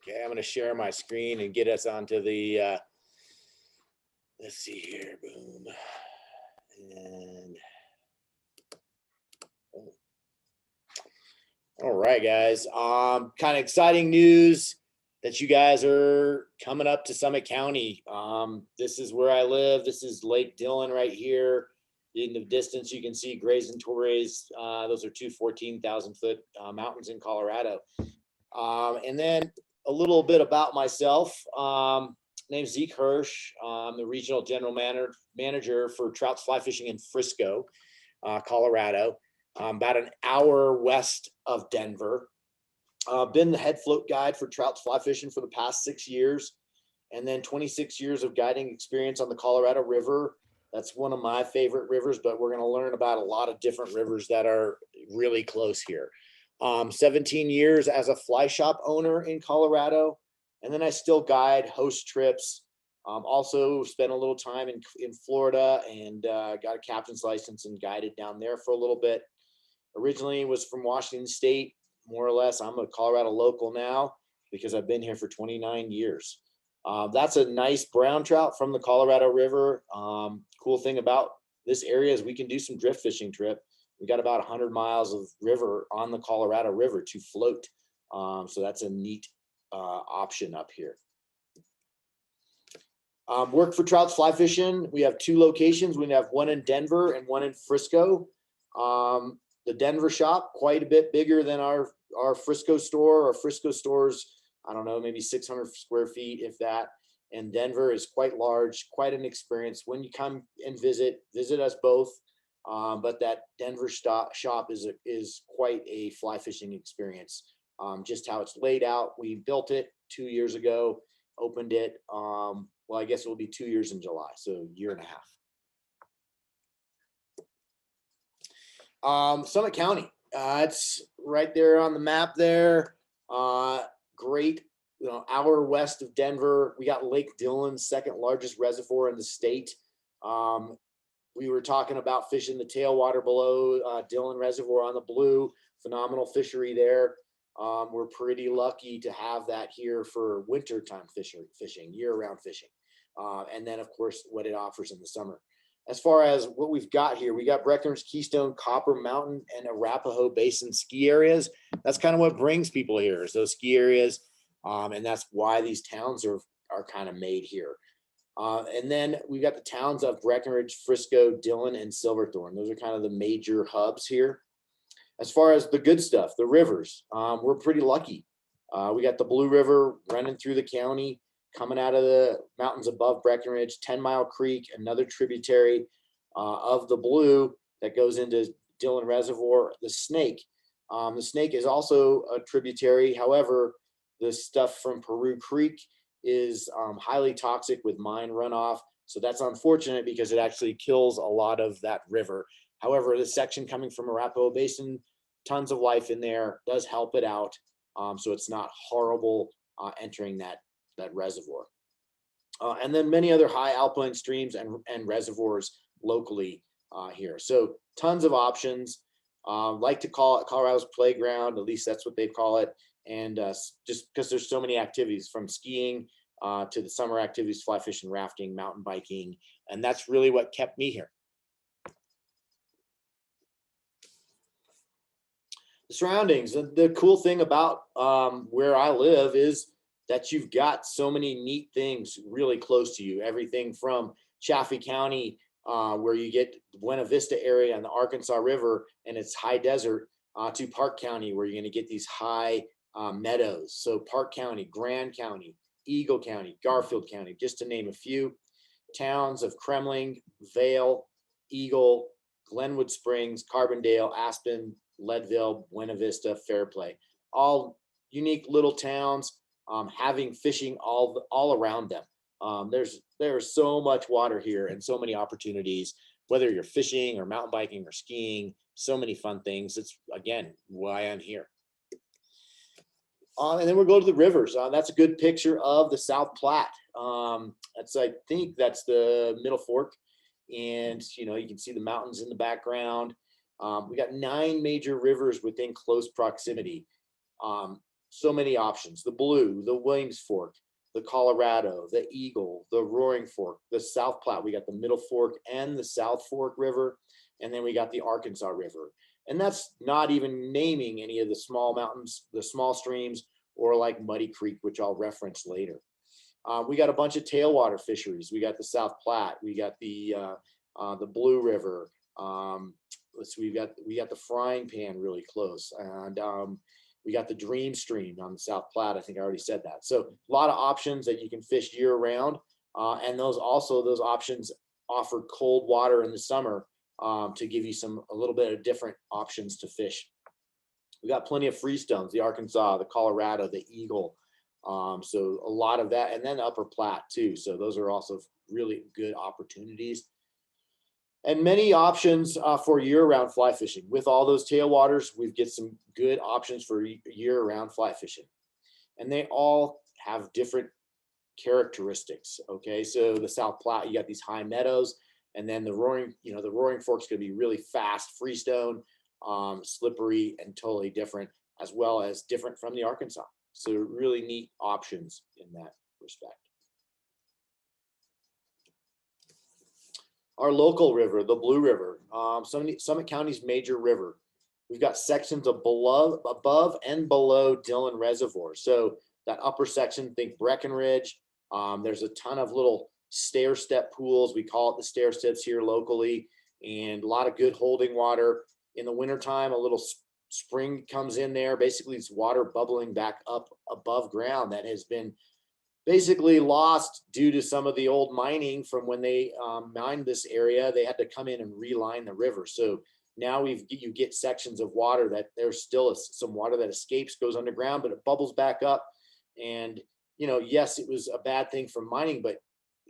Okay, I'm going to share my screen and get us onto the, let's see here, boom. And, oh. All right, guys. Kind of exciting news that you guys are coming up to Summit County. This is where I live. This is Lake Dillon right here. In the distance, you can see Grays and Torres. Those are two 14,000-foot mountains in Colorado. And then a little bit about myself. Name's Zeke Hersh. I'm the regional general manager for Trouts Fly fishing in Frisco, Colorado. About an hour west of Denver. Been the head float guide for Trouts Fly fishing for the past 6 years, and then 26 years of guiding experience on the Colorado River. That's one of my favorite rivers, but we're going to learn about a lot of different rivers that are really close here. 17 years as a fly shop owner in Colorado, and then I still guide, host trips. Also spent a little time in Florida and got a captain's license and guided down there for a little bit. Originally was from Washington State, more or less. I'm a Colorado local now because I've been here for 29 years. That's a nice brown trout from the Colorado River. Cool thing about this area is we can do some drift fishing trip. We got about 100 miles of river on the Colorado River to float. So that's a neat option up here. Work for Trouts Fly fishing. We have 2 locations. We have one in Denver and one in Frisco. The Denver shop, quite a bit bigger than our Frisco store. Our Frisco store's, I don't know, maybe 600 square feet, if that. And Denver is quite large, quite an experience. When you come and visit us both. But that Denver shop is quite a fly fishing experience. Just how it's laid out. We built it 2 years ago, opened it. Well, I guess it will be 2 years in July, so a year and a half. Summit County, it's right there on the map there. Great, hour west of Denver. We got Lake Dillon, second largest reservoir in the state. We were talking about fishing the tailwater below Dillon Reservoir on the Blue. Phenomenal fishery there. We're pretty lucky to have that here for wintertime fishing, year-round fishing. And then, of course, what it offers in the summer. As far as what we've got here, we got Breckenridge, Keystone, Copper Mountain, and Arapahoe Basin ski areas. That's kind of what brings people here, is those ski areas. And that's why these towns are kind of made here. And then we got the towns of Breckenridge, Frisco, Dillon, and Silverthorne. Those are kind of the major hubs here. As far as the good stuff, the rivers, we're pretty lucky. We got the Blue River running through the county, coming out of the mountains above Breckenridge, 10 Mile Creek, another tributary of the Blue that goes into Dillon Reservoir. The Snake is also a tributary. However, the stuff from Peru Creek is highly toxic with mine runoff. So that's unfortunate because it actually kills a lot of that river. However, the section coming from Arapahoe Basin, tons of life in there, does help it out. So it's not horrible entering that reservoir. And then many other high alpine streams and reservoirs locally here. So tons of options. Like to call it Colorado's playground, at least that's what they call it. And just because there's so many activities, from skiing to the summer activities, fly fishing, rafting, mountain biking. And that's really what kept me here. The surroundings. The cool thing about where I live is that you've got so many neat things really close to you. Everything from Chaffee County, where you get the Buena Vista area and the Arkansas River, and it's high desert, to Park County, where you're going to get these high meadows. So Park County, Grand County, Eagle County, Garfield County, just to name a few. Towns of Kremling, Vail, Eagle, Glenwood Springs, Carbondale, Aspen, Leadville, Buena Vista, Fairplay, all unique little towns, having fishing all around them. There's so much water here and so many opportunities, whether you're fishing or mountain biking or skiing, so many fun things. It's, again, why I'm here. And then we'll go to the rivers. That's a good picture of the South Platte. I think that's the Middle Fork. And, you can see the mountains in the background. We got 9 major rivers within close proximity. So many options: the Blue, the Williams Fork, the Colorado, the Eagle, the Roaring Fork, the South Platte. We got the Middle Fork and the South Fork River, and then we got the Arkansas River. And that's not even naming any of the small mountains, the small streams, or like Muddy Creek, which I'll reference later. We got a bunch of tailwater fisheries. We got the South Platte. We got the Blue River. Let's see, we got the Frying Pan really close, and we got the Dream Stream on the South Platte. I think I already said that. So a lot of options that you can fish year round, and those options offer cold water in the summer to give you a little bit of different options to fish. We got plenty of freestones: the Arkansas, the Colorado, the Eagle. So a lot of that, and then Upper Platte too. So those are also really good opportunities. And many options for year-round fly fishing. With all those tailwaters, we get some good options for year-round fly fishing. And they all have different characteristics, okay? So the South Platte, you got these high meadows, and then the Roaring Fork's gonna be really fast, freestone, slippery, and totally different, as well as different from the Arkansas. So really neat options in that respect. Our local river, the Blue River, Summit County's major river. We've got sections of above and below Dillon Reservoir. So that upper section, think Breckenridge. There's a ton of little stair step pools. We call it the stair steps here locally, and a lot of good holding water. In the wintertime, a little spring comes in there. Basically, it's water bubbling back up above ground that has been basically lost due to some of the old mining from when they mined this area. They had to come in and reline the river. So now you get sections of water that there's still some water that escapes, goes underground, but it bubbles back up. And, yes, it was a bad thing for mining, but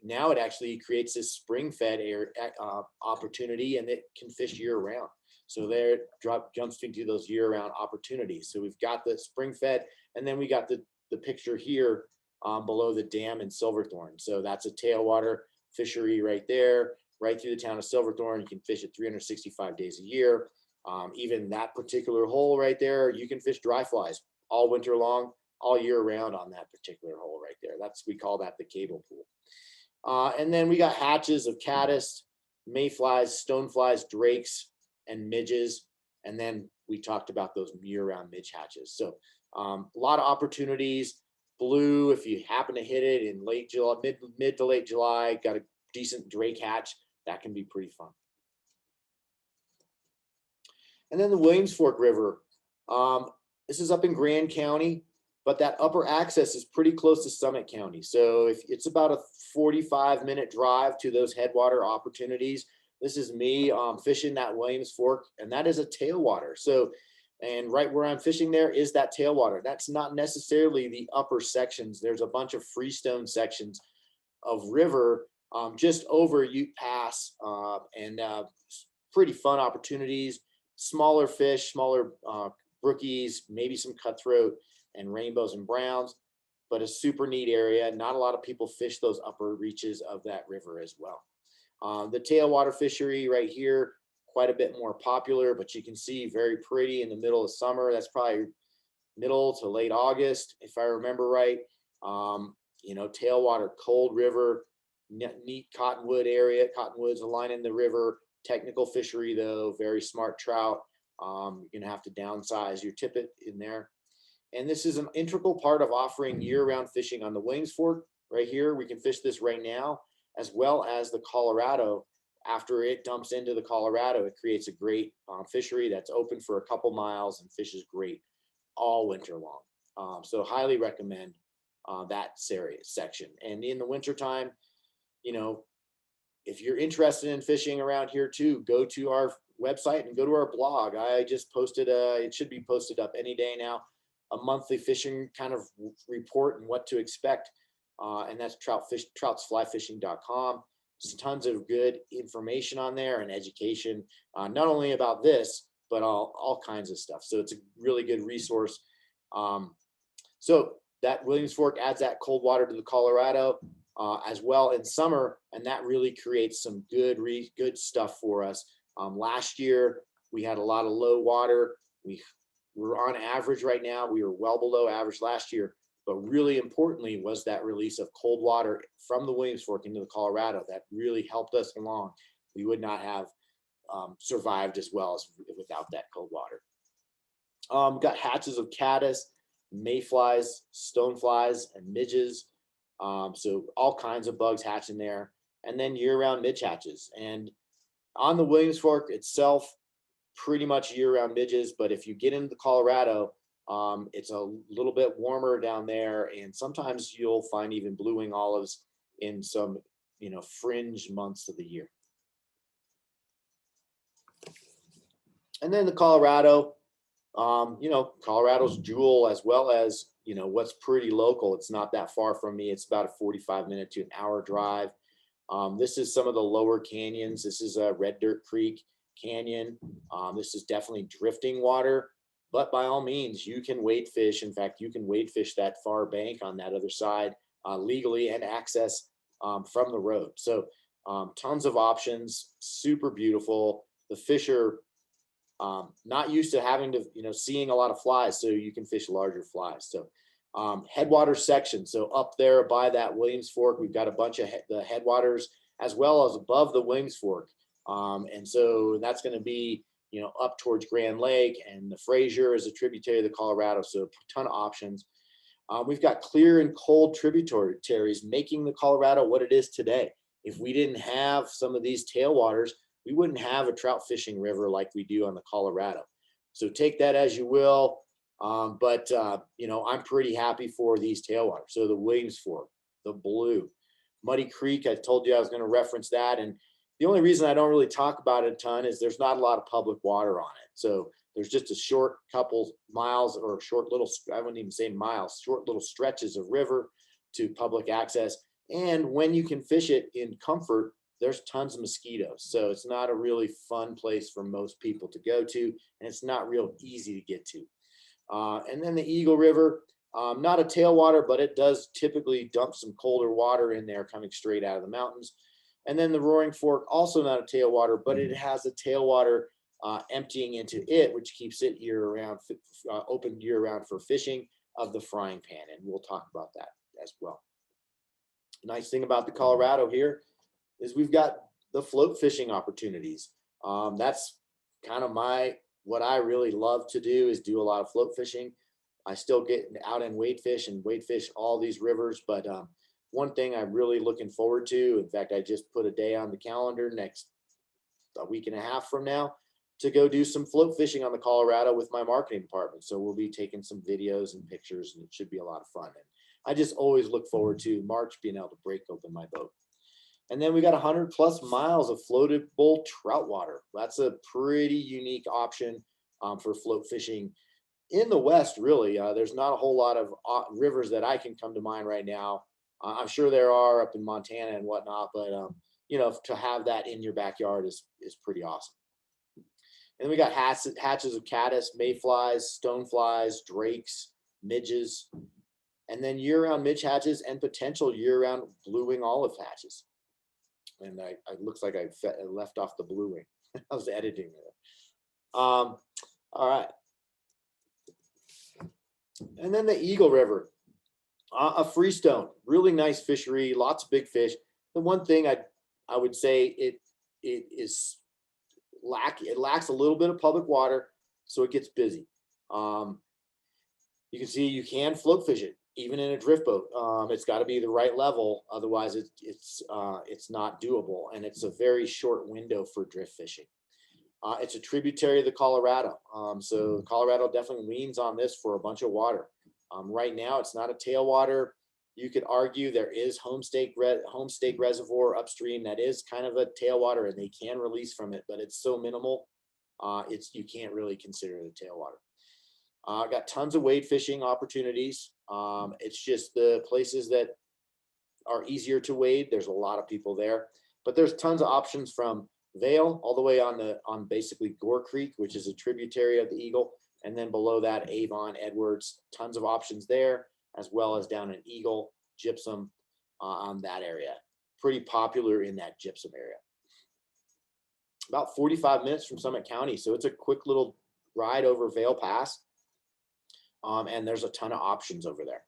now it actually creates this spring-fed air opportunity, and it can fish year-round. So there it jumps into those year-round opportunities. So we've got the spring-fed, and then we got the picture here below the dam in Silverthorne. So that's a tailwater fishery right there, right through the town of Silverthorne. You can fish it 365 days a year. Even that particular hole right there, you can fish dry flies all winter long, all year round on that particular hole right there. We call that the cable pool. And then we got hatches of caddis, mayflies, stoneflies, drakes, and midges. And then we talked about those year-round midge hatches. So a lot of opportunities. Blue, if you happen to hit it in late July, mid to late July, got a decent drake hatch, that can be pretty fun. And then the Williams Fork River. This is up in Grand County, but that upper access is pretty close to Summit County. So if it's about a 45-minute drive to those headwater opportunities. This is me fishing that Williams Fork, and that is a tailwater. So, and right where I'm fishing there is that tailwater. That's not necessarily the upper sections. There's a bunch of freestone sections of river just over Ute Pass, and pretty fun opportunities. Smaller fish, smaller brookies, maybe some cutthroat and rainbows and browns, but a super neat area. Not a lot of people fish those upper reaches of that river as well. The tailwater fishery right here, quite a bit more popular, but you can see very pretty in the middle of summer. That's probably middle to late August, if I remember right. Tailwater, cold river, neat cottonwood area. Cottonwoods lining the river. Technical fishery though, very smart trout. You're gonna have to downsize your tippet in there. And this is an integral part of offering year-round fishing on the Williams Fork. Right here, we can fish this right now, as well as the Colorado. After it dumps into the Colorado, it creates a great fishery that's open for a couple miles and fishes great all winter long. So highly recommend that section. And in the wintertime, if you're interested in fishing around here too, go to our website and go to our blog. I just posted it should be posted up any day now, a monthly fishing kind of report and what to expect. And that's troutsflyfishing.com. There's tons of good information on there and education, not only about this, but all kinds of stuff. So it's a really good resource. So that Williams Fork adds that cold water to the Colorado as well in summer, and that really creates some good stuff for us. Last year, we had a lot of low water. We're on average right now. We were well below average last year, but really importantly was that release of cold water from the Williams Fork into the Colorado that really helped us along. We would not have survived as well as without that cold water. We've got hatches of caddis, mayflies, stoneflies, and midges. So all kinds of bugs hatching there. And then year-round midge hatches. And on the Williams Fork itself, pretty much year-round midges. But if you get into the Colorado, it's a little bit warmer down there. And sometimes you'll find even blue-wing olives in some, fringe months of the year. And then the Colorado, Colorado's jewel, as well as, what's pretty local. It's not that far from me. It's about a 45-minute to an hour drive. This is some of the lower canyons. This is a Red Dirt Creek Canyon. This is definitely drifting water, but by all means, you can wade fish. In fact, you can wade fish that far bank on that other side legally and access from the road. So tons of options, super beautiful. The fish are not used to having to, seeing a lot of flies, so you can fish larger flies. So headwater section. So up there by that Williams Fork, we've got a bunch of the headwaters as well as above the Williams Fork. And so that's going to be, up towards Grand Lake, and the Fraser is a tributary of the Colorado. So a ton of options. We've got clear and cold tributaries making the Colorado what it is today. If we didn't have some of these tailwaters, we wouldn't have a trout fishing river like we do on the Colorado. So take that as you will. But I'm pretty happy for these tailwaters. So the Williams Fork, the Blue, Muddy Creek, I told you I was going to reference that. And the only reason I don't really talk about it a ton is there's not a lot of public water on it. So there's just a short couple miles, or short little, I wouldn't even say miles, short little stretches of river to public access. And when you can fish it in comfort, there's tons of mosquitoes. So it's not a really fun place for most people to go to, and it's not real easy to get to. And then the Eagle River, not a tailwater, but it does typically dump some colder water in there coming straight out of the mountains. And then the Roaring Fork, also not a tailwater, but it has a tailwater emptying into it, which keeps it year-round, open year-round for fishing of the frying pan. And we'll talk about that as well. Nice thing about the Colorado here is we've got the float fishing opportunities. That's kind of what I really love to do, is do a lot of float fishing. I still get out and wade fish all these rivers, but one thing I'm really looking forward to, in fact, I just put a day on the calendar a week and a half from now, to go do some float fishing on the Colorado with my marketing department. So we'll be taking some videos and pictures, and it should be a lot of fun. And I just always look forward to March being able to break open my boat. And then we got 100+ miles of floatable trout water. That's a pretty unique option for float fishing in the West, really. There's not a whole lot of rivers that I can come to mind right now. I'm sure there are up in Montana and whatnot, but to have that in your backyard is pretty awesome. And we got hatches of caddis, mayflies, stoneflies, drakes, midges, and then year-round midge hatches and potential year-round blue-wing olive hatches. And it looks like I left off the blue-wing. I was editing it. All right. And then the Eagle River, a freestone, really nice fishery, lots of big fish. The one thing I would say it lacks a little bit of public water, so it gets busy. You can see you can float fish it even in a drift boat. It's got to be the right level, otherwise it's not doable, and it's a very short window for drift fishing. It's a tributary of the Colorado, so Colorado definitely leans on this for a bunch of water. Right now, it's not a tailwater. You could argue there is Homestake Reservoir upstream that is kind of a tailwater, and they can release from it, but it's so minimal, you can't really consider it a tailwater. Got tons of wade fishing opportunities. It's just the places that are easier to wade, there's a lot of people there, but there's tons of options from Vail all the way on basically Gore Creek, which is a tributary of the Eagle, and then below that Avon, Edwards, tons of options there, as well as down in Eagle, Gypsum, on that area. Pretty popular in that Gypsum area. about 45 minutes from Summit County. So it's a quick little ride over Vail Pass. And there's a ton of options over there.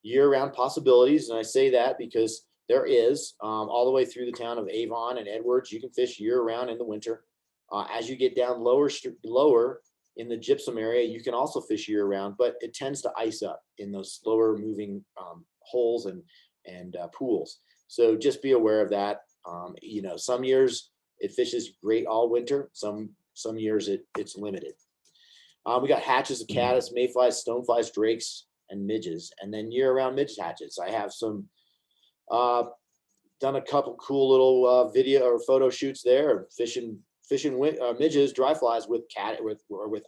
Year-round possibilities, and I say that because there is all the way through the town of Avon and Edwards. You can fish year-round in the winter. As you get down lower in the gypsum area, you can also fish year-round, but it tends to ice up in those slower moving holes and pools. So just be aware of that. You know, some years it fishes great all winter. Some years it's limited. We got hatches of caddis, mayflies, stoneflies, drakes, and midges, and then year-round midge hatches. I have some done a couple cool little video or photo shoots there, fishing midges, dry flies with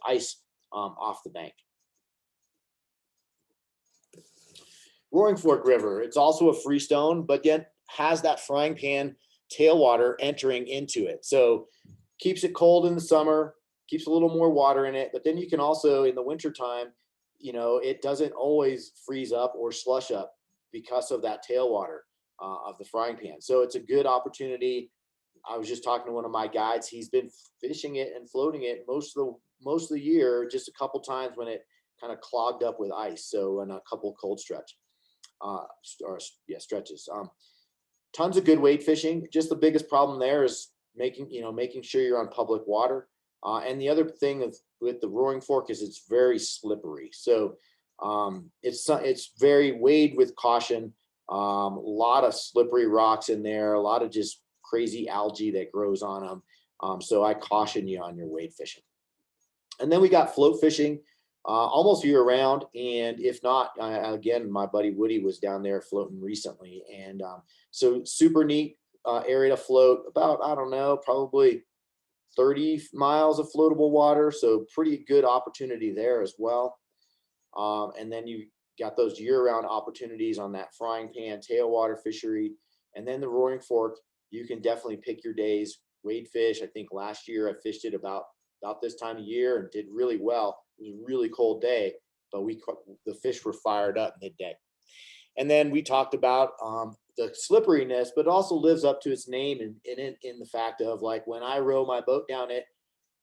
ice off the bank. Roaring Fork River, it's also a freestone, but yet has that frying pan tailwater entering into it. So keeps it cold in the summer, keeps a little more water in it, but then you can also, in the wintertime, you know, it doesn't always freeze up or slush up because of that tailwater of the frying pan. So it's a good opportunity. I was just talking to one of my guides. He's been fishing it and floating it most of the year, just a couple times when it kind of clogged up with ice. So in a couple cold stretches. Tons of good wade fishing. Just the biggest problem there is making sure you're on public water. And the other thing with the Roaring Fork is it's very slippery. So it's very wade with caution. A lot of slippery rocks in there, a lot of just crazy algae that grows on them. So I caution you on your wade fishing. And then we got float fishing almost year round. And if not, again, my buddy Woody was down there floating recently. And so super neat area to float about, I don't know, probably 30 miles of floatable water. So pretty good opportunity there as well. And then you got those year-round opportunities on that frying pan tailwater fishery. And then the Roaring Fork, you can definitely pick your days, wade fish. I think last year I fished it about this time of year and did really well. It was a really cold day, but the fish were fired up midday. And then we talked about the slipperiness, but it also lives up to its name in the fact of, like, when I row my boat down it,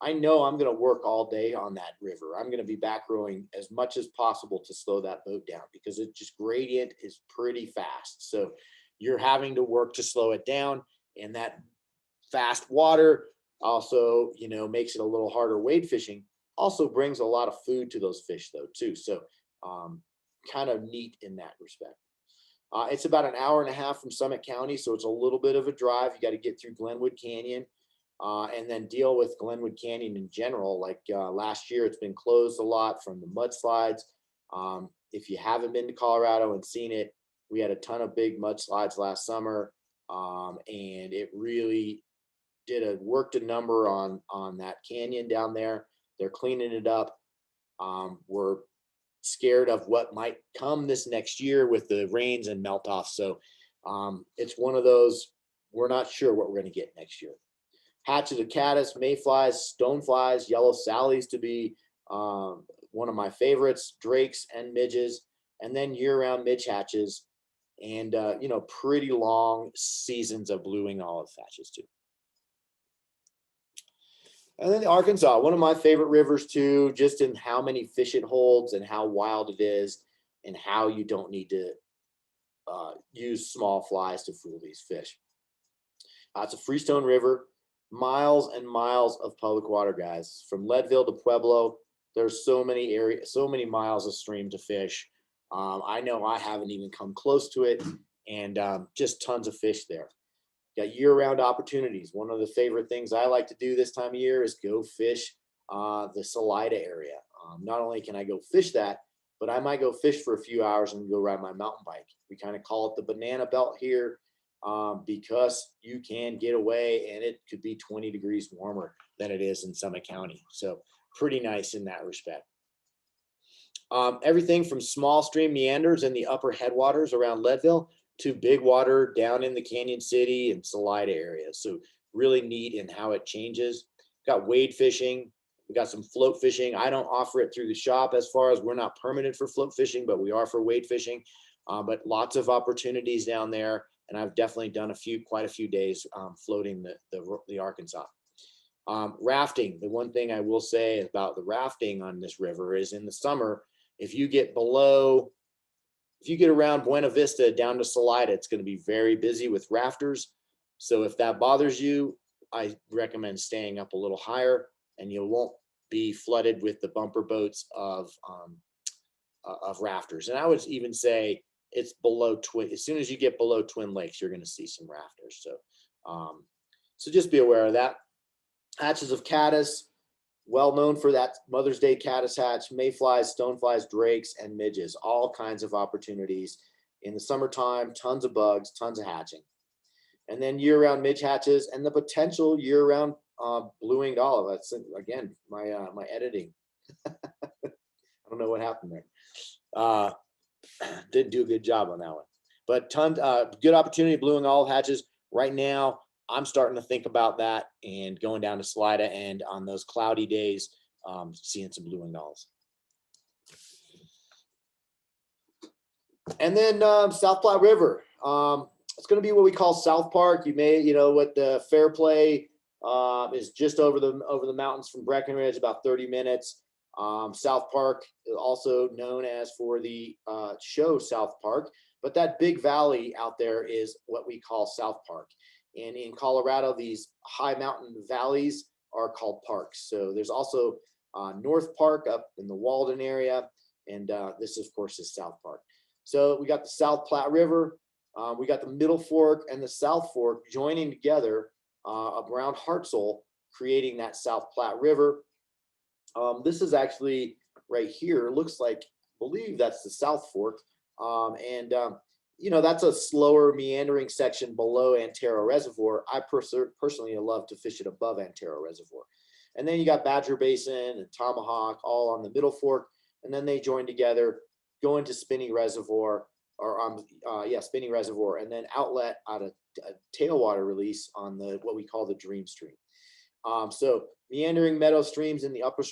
I know I'm going to work all day on that river. I'm going to be back rowing as much as possible to slow that boat down because it just gradient is pretty fast. So you're having to work to slow it down, and that fast water also, you know, makes it a little harder wade fishing. Also brings a lot of food to those fish though too. So kind of neat in that respect. It's about an hour and a half from Summit County, so it's a little bit of a drive. You got to get through Glenwood Canyon and then deal with Glenwood Canyon in general. Like last year, it's been closed a lot from the mudslides. If you haven't been to Colorado and seen it, we had a ton of big mudslides last summer, and it really worked a number on that canyon down there. They're cleaning it up. We're scared of what might come this next year with the rains and melt off. So it's one of those, we're not sure what we're going to get next year. Hatches of caddis, mayflies, stoneflies, yellow sallies to be one of my favorites, drakes and midges, and then year-round midge hatches, and you know, pretty long seasons of blue-wing olive hatches too. And then the Arkansas, one of my favorite rivers too, just in how many fish it holds and how wild it is, and how you don't need to use small flies to fool these fish. It's a freestone river, miles and miles of public water, guys. From Leadville to Pueblo, there's so many miles of stream to fish. I know I haven't even come close to it, and just tons of fish there. Got year-round opportunities. One of the favorite things I like to do this time of year is go fish the Salida area. Not only can I go fish that, but I might go fish for a few hours and go ride my mountain bike. We kind of call it the banana belt here because you can get away and it could be 20 degrees warmer than it is in Summit County. So pretty nice in that respect. Everything from small stream meanders in the upper headwaters around Leadville to big water down in the Canyon City and Salida area. So really neat in how it changes. Got wade fishing. We got some float fishing. I don't offer it through the shop as far as we're not permitted for float fishing, but we are for wade fishing. But lots of opportunities down there. And I've definitely done quite a few days floating the Arkansas. Rafting. The one thing I will say about the rafting on this river is in the summer, if you get around Buena Vista down to Salida, it's going to be very busy with rafters. So if that bothers you, I recommend staying up a little higher, and you won't be flooded with the bumper boats of rafters. And I would even say it's below Twin. As soon as you get below Twin Lakes, you're going to see some rafters. So just be aware of that. Hatches of caddis, well known for that Mother's Day caddis hatch, mayflies, stoneflies, drakes, and midges, all kinds of opportunities. In the summertime, tons of bugs, tons of hatching. And then year-round midge hatches and the potential year-round blue-winged olive. That's, again, my editing. I don't know what happened there. Didn't do a good job on that one. But good opportunity, blue-winged olive hatches. Right now, I'm starting to think about that and going down to Salida, and on those cloudy days, seeing some blue-winged olives. And then South Platte River. It's going to be what we call South Park. You may, what the Fairplay is just over the mountains from Breckenridge, about 30 minutes. South Park, also known as for the show South Park, but that big valley out there is what we call South Park. And in Colorado, these high mountain valleys are called parks. So there's also North Park up in the Walden area. And this, of course, is South Park. So we got the South Platte River. We got the Middle Fork and the South Fork joining together around Hartselle, creating that South Platte River. This is actually right here. Looks like, I believe that's the South Fork. That's a slower meandering section below Antero Reservoir. I personally love to fish it above Antero Reservoir. And then you got Badger Basin and Tomahawk all on the Middle Fork. And then they join together, go into Spinney Reservoir, Spinney Reservoir, and then outlet out a tailwater release on what we call the Dream Stream. So meandering meadow streams in the upper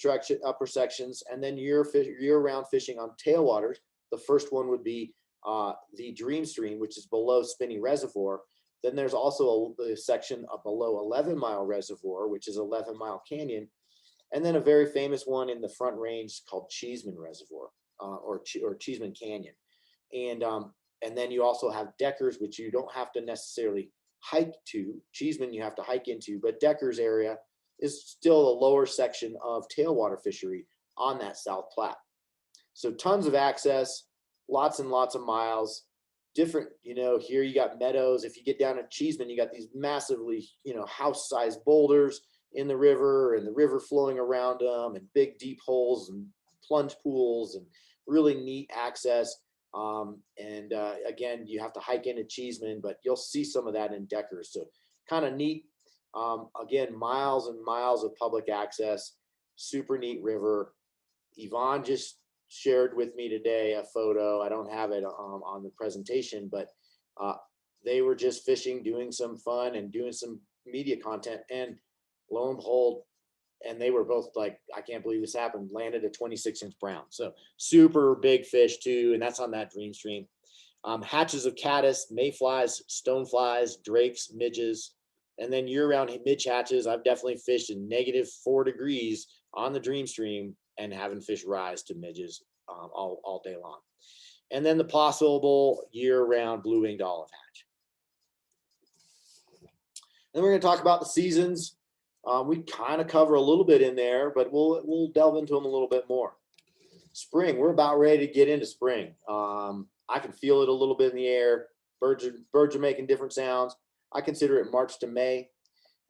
sections, and then year-round fishing on tailwaters. The first one would be the Dream Stream, which is below Spinney Reservoir. Then there's also a section below 11 Mile Reservoir, which is 11 Mile Canyon. And then a very famous one in the Front Range called Cheeseman Reservoir, or Cheeseman Canyon. And then you also have Deckers, which you don't have to necessarily hike to. Cheeseman you have to hike into, but Deckers area is still a lower section of tailwater fishery on that South Platte. So tons of access, lots and lots of miles. Different, here you got meadows. If you get down to Cheeseman, you got these massively, house-sized boulders in the river, and the river flowing around them, and big deep holes and plunge pools, and really neat access. Again, you have to hike into Cheeseman, but you'll see some of that in Deckers. So kind of neat. Again, miles and miles of public access, super neat river. Yvonne just shared with me today a photo. I don't have it on the presentation, but they were just fishing, doing some fun and doing some media content, and lo and behold, and they were both like, I can't believe this happened, landed a 26-inch brown. So super big fish too, and that's on that Dream Stream. Hatches of caddis, mayflies, stoneflies, drakes, midges, and then year-round midge hatches. I've definitely fished in -4 degrees on the Dream Stream and having fish rise to midges all day long. And then the possible year-round blue-winged olive hatch. Then we're going to talk about the seasons. We kind of cover a little bit in there, but we'll delve into them a little bit more. Spring, we're about ready to get into spring. I can feel it a little bit in the air. Birds are making different sounds. I consider it March to May.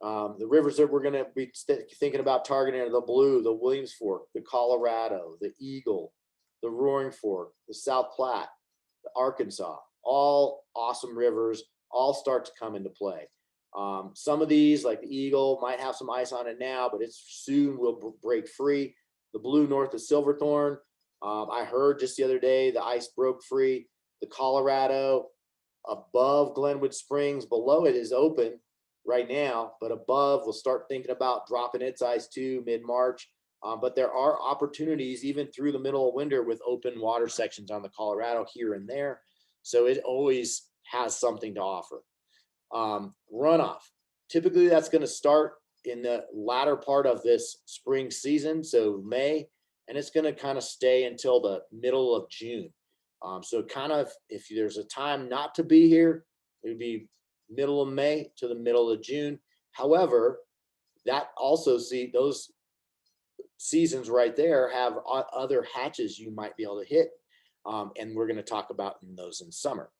The rivers that we're going to be thinking about targeting are the Blue, the Williams Fork, the Colorado, the Eagle, the Roaring Fork, the South Platte, the Arkansas. All awesome rivers, all start to come into play. Some of these, like the Eagle, might have some ice on it now, but it soon will break free. The Blue north of Silverthorne, I heard just the other day the ice broke free. The Colorado above Glenwood Springs, below it is open right now, but above we'll start thinking about dropping its ice too mid-March. But there are opportunities even through the middle of winter with open water sections on the Colorado here and there. So it always has something to offer. Runoff. Typically that's going to start in the latter part of this spring season, so May, and it's going to kind of stay until the middle of June. So kind of, if there's a time not to be here, it would be middle of May to the middle of June. However, that also those seasons right there have other hatches you might be able to hit. And we're going to talk about those in summer.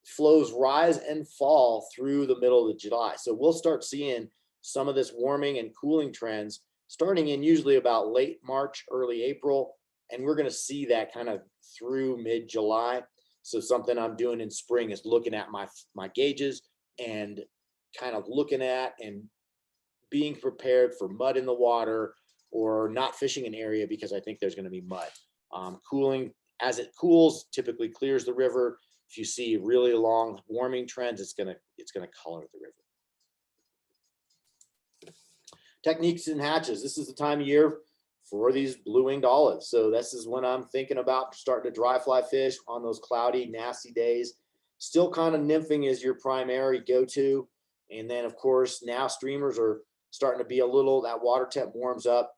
Flows rise and fall through the middle of July. So we'll start seeing some of this warming and cooling trends starting in usually about late March, early April. And we're going to see that kind of through mid-July. So something I'm doing in spring is looking at my gauges and kind of looking at and being prepared for mud in the water or not fishing an area because I think there's going to be mud. Cooling, as it cools, typically clears the river. If you see really long warming trends, it's gonna color the river. Techniques and hatches. This is the time of year for these blue-winged olives. So this is when I'm thinking about starting to dry fly fish on those cloudy, nasty days. Still kind of nymphing is your primary go-to. And then of course, now streamers are starting to be that water temp warms up.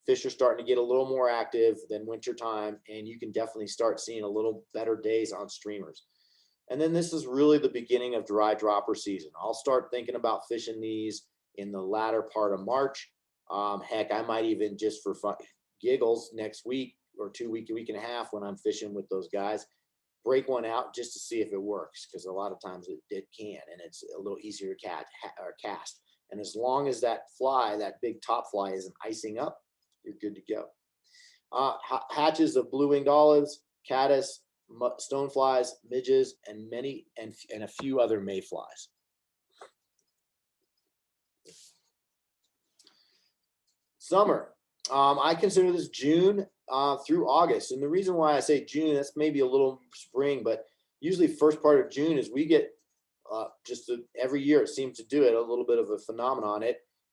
Fish are starting to get a little more active than winter time, and you can definitely start seeing a little better days on streamers. And then this is really the beginning of dry dropper season. I'll start thinking about fishing these in the latter part of March. Heck, I might even just for fun, giggles next week or a week and a half when I'm fishing with those guys, break one out just to see if it works, because a lot of times it can, and it's a little easier to cast. And as long as that big top fly isn't icing up, you're good to go. Hatches of blue-winged olives, caddis, stoneflies, midges, and a few other mayflies. Summer. I consider this June through August. And the reason why I say June, that's maybe a little spring, but usually first part of June is we get every year it seems to do it, a little bit of a phenomenon.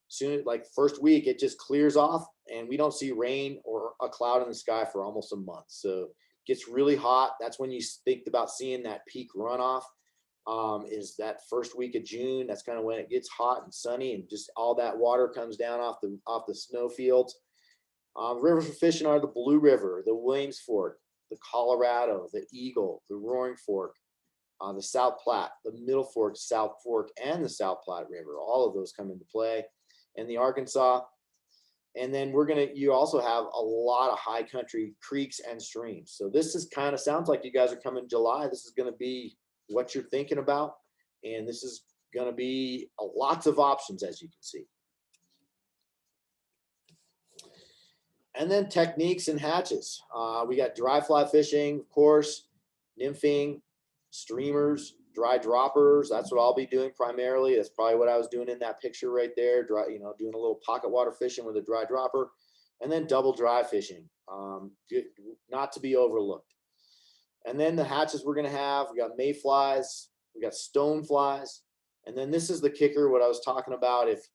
Soon, like first week, it just clears off and we don't see rain or a cloud in the sky for almost a month. So it gets really hot. That's when you think about seeing that peak runoff, is that first week of June. That's kind of when it gets hot and sunny and just all that water comes down off the snow fields. Rivers for fishing are the Blue River, the Williams Fork, the Colorado, the Eagle, the Roaring Fork, the South Platte, the Middle Fork, South Fork, and the South Platte River. All of those come into play. And the Arkansas. And then you also have a lot of high country creeks and streams. So this is kind of sounds like you guys are coming July. This is going to be what you're thinking about. And this is going to be lots of options, as you can see. And then techniques and hatches. We got dry fly fishing, of course, nymphing, streamers, dry droppers. That's what I'll be doing primarily. That's probably what I was doing in that picture right there. Doing a little pocket water fishing with a dry dropper, and then double dry fishing. Not to be overlooked. And then the hatches we're going to have, we got mayflies, we got stoneflies, and then this is the kicker, what I was talking about. If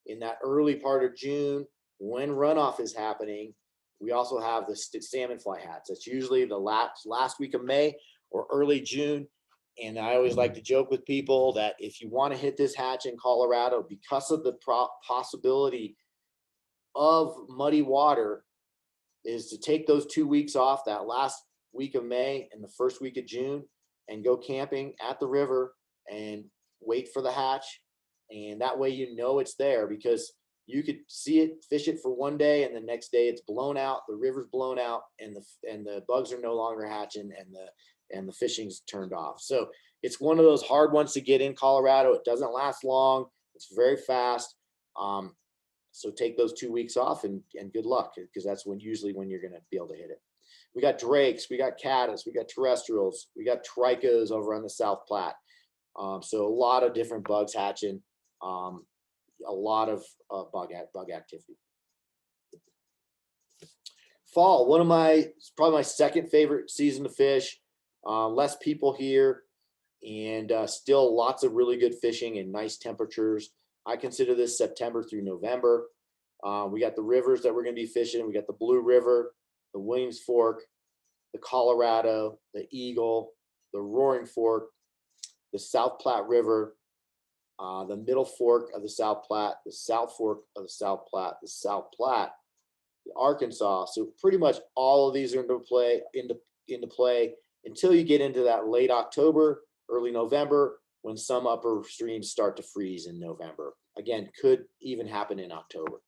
in that early part of June, when runoff is happening, we also have the salmon fly hats. That's usually the last week of May or early June. And I always like to joke with people that if you want to hit this hatch in Colorado, because of the possibility of muddy water, is to take those 2 weeks off, that last week of May and the first week of June, and go camping at the river and wait for the hatch. And that way it's there, because you could see it, fish it for one day, and the next day it's blown out, the river's blown out, and the bugs are no longer hatching, and the fishing's turned off. So it's one of those hard ones to get in Colorado. It doesn't last long. It's very fast. So take those 2 weeks off and good luck, because that's usually when you're going to be able to hit it. We got drakes, we got caddis, we got terrestrials, we got tricos over on the South Platte. So a lot of different bugs hatching, a lot of bug activity. Fall, probably my second favorite season to fish. Less people here, and still lots of really good fishing and nice temperatures. I consider this September through November. We got the rivers that we're going to be fishing. We got the Blue River, the Williams Fork, the Colorado, the Eagle, the Roaring Fork, the South Platte River, the Middle Fork of the South Platte, the South Fork of the South Platte, the South Platte, the Arkansas. So pretty much all of these are into play until you get into that late October, early November, when some upper streams start to freeze in November. Again, could even happen in October.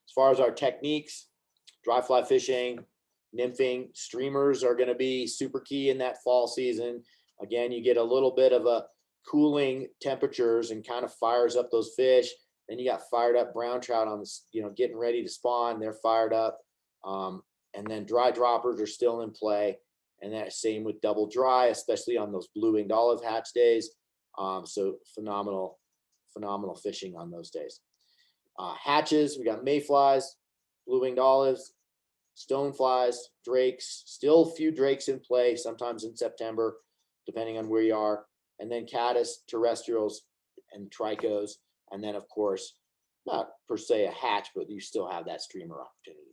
As far as our techniques, dry fly fishing, nymphing, streamers are going to be super key in that fall season. Again, you get a little bit of a cooling temperatures and kind of fires up those fish. Then you got fired up brown trout on the, getting ready to spawn. They're fired up. And then dry droppers are still in play. And that same with double dry, especially on those blue-winged olive hatch days. So phenomenal fishing on those days. Hatches, we got mayflies, blue-winged olives, stoneflies, drakes, still a few drakes in play, sometimes in September, depending on where you are. And then caddis, terrestrials, and tricos. And then, of course, not per se a hatch, but you still have that streamer opportunity.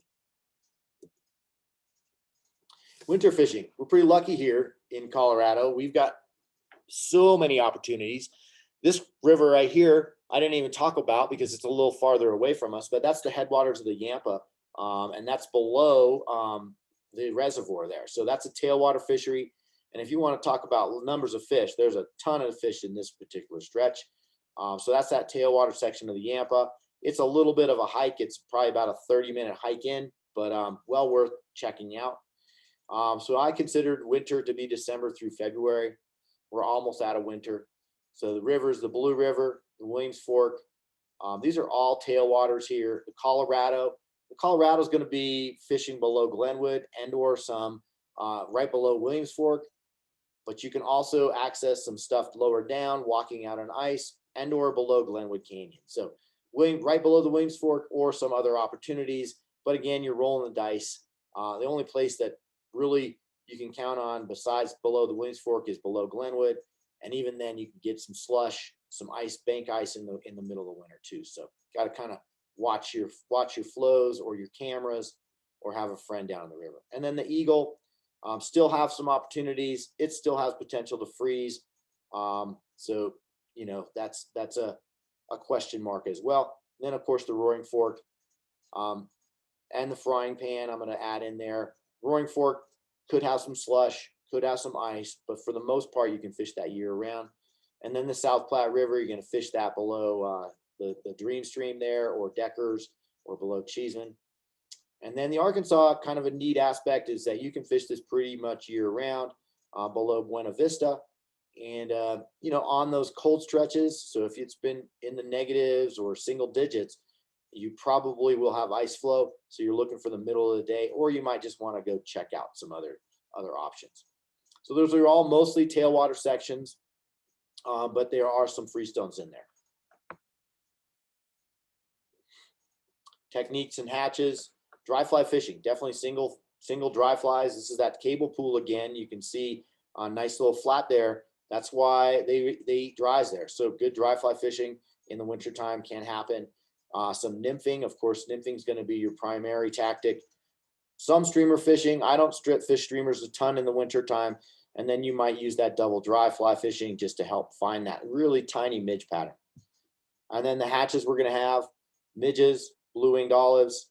Winter fishing. We're pretty lucky here in Colorado. We've got so many opportunities. This river right here, I didn't even talk about because it's a little farther away from us, but that's the headwaters of the Yampa, and that's below the reservoir there. So that's a tailwater fishery. And if you want to talk about numbers of fish, there's a ton of fish in this particular stretch. So that's that tailwater section of the Yampa. It's a little bit of a hike. It's probably about a 30-minute hike in, but well worth checking out. So I considered winter to be December through February. We're almost out of winter. So the rivers, the Blue River, the Williams Fork, these are all tailwaters here. The Colorado is going to be fishing below Glenwood and or some right below Williams Fork, but you can also access some stuff lower down, walking out on ice and or below Glenwood Canyon. So right below the Williams Fork or some other opportunities. But again, you're rolling the dice. The only place that really you can count on besides below the Williams Fork is below Glenwood. And even then you can get some slush, some ice, bank ice in the middle of the winter too. So got to kind of watch your flows or your cameras or have a friend down the river. And then the Eagle still have some opportunities. It still has potential to freeze. So, that's a question mark as well. And then of course the Roaring Fork and the Frying Pan I'm going to add in there. Roaring Fork could have some slush, could have some ice, but for the most part, you can fish that year round. And then the South Platte River, you're going to fish that below the Dream Stream there, or Deckers, or below Cheeseman. And then the Arkansas, kind of a neat aspect is that you can fish this pretty much year round below Buena Vista. And, on those cold stretches, so if it's been in the negatives or single digits, you probably will have ice flow. So you're looking for the middle of the day, or you might just want to go check out some other options. So those are all mostly tailwater sections, but there are some freestones in there. Techniques and hatches, dry fly fishing, definitely single dry flies. This is that cable pool again. You can see a nice little flat there. That's why they eat dries there. So good dry fly fishing in the wintertime can happen. Some nymphing, of course, nymphing is going to be your primary tactic. Some streamer fishing. I don't fish streamers a ton in the wintertime. And then you might use that double dry fly fishing just to help find that really tiny midge pattern. And then the hatches we're going to have midges, blue-winged olives,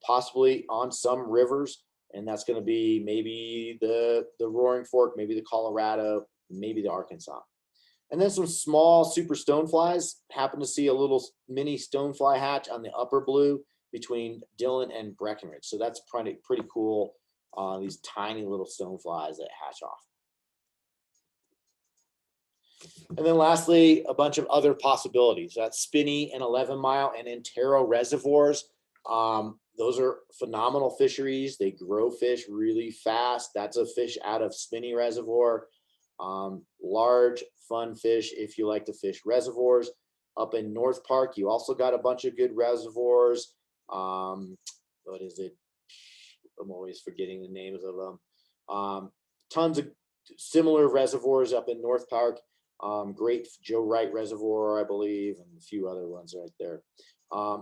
possibly on some rivers. And that's going to be maybe the Roaring Fork, maybe the Colorado, maybe the Arkansas. And then some small super stoneflies. Happen to see a little mini stonefly hatch on the upper blue between Dillon and Breckenridge. So that's pretty cool. These tiny little stoneflies that hatch off. And then lastly, a bunch of other possibilities. That's Spinney and 11 Mile and Antero reservoirs. Those are phenomenal fisheries. They grow fish really fast. That's a fish out of Spinney Reservoir. Large, fun fish if you like to fish reservoirs. Up in North Park, you also got a bunch of good reservoirs. What is it? I'm always forgetting the names of them. Tons of similar reservoirs up in North Park. Great Joe Wright Reservoir, I believe, and a few other ones right there.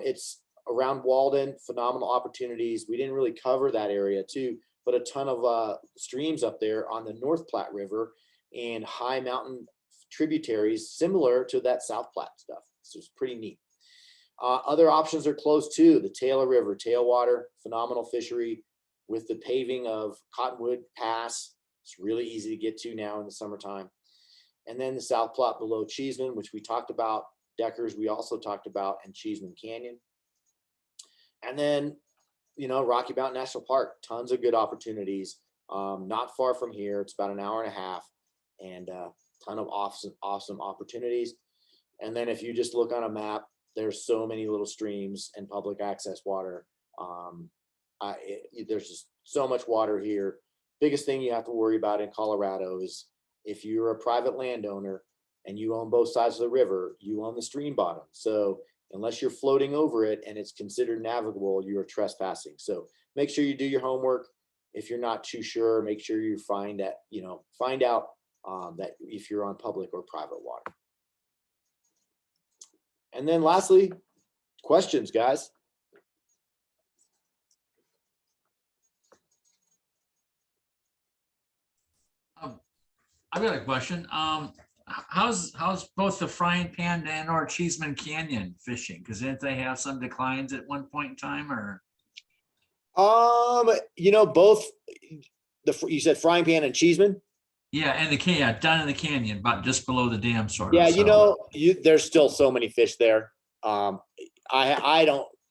It's around Walden, phenomenal opportunities. We didn't really cover that area too, but a ton of streams up there on the North Platte River and high mountain tributaries similar to that South Platte stuff. So it's pretty neat. Other options are closed too. The Taylor River, tailwater, phenomenal fishery with the paving of Cottonwood Pass. It's really easy to get to now in the summertime. And then the South Platte below Cheeseman, which we talked about. Deckers, we also talked about, and Cheeseman Canyon. And then, you know, Rocky Mountain National Park, tons of good opportunities. Not far from here. It's about an hour and a half, and a ton of awesome opportunities. And then if you just look on a map, there's so many little streams and public access water. There's just so much water here. Biggest thing you have to worry about in Colorado is if you're a private landowner and you own both sides of the river, you own the stream bottom. So unless you're floating over it and it's considered navigable, you are trespassing. So make sure you do your homework. If you're not too sure, make sure you find out that if you're on public or private water. And then lastly, questions, guys. I've got a question. How's both the Frying Pan and or Cheeseman Canyon fishing? Because didn't they have some declines at one point in time, or? You know, both you said Frying Pan and Cheeseman. Yeah, and the canyon down in the canyon, but just below the dam, sort of. Yeah, so. you know, there's still so many fish there. I don't